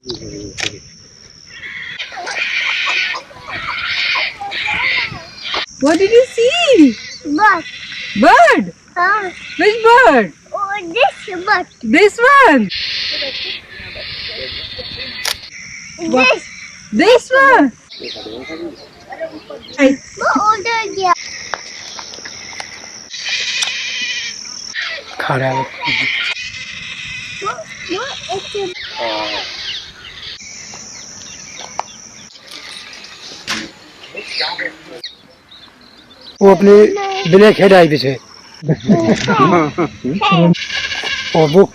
What did you see? Bird. Bird? Which bird? Oh, this bird. This one? This. This one? वो उधर गया. खड़ा है वो एक वो अपने ब्लैक हेड आई पीछे और वो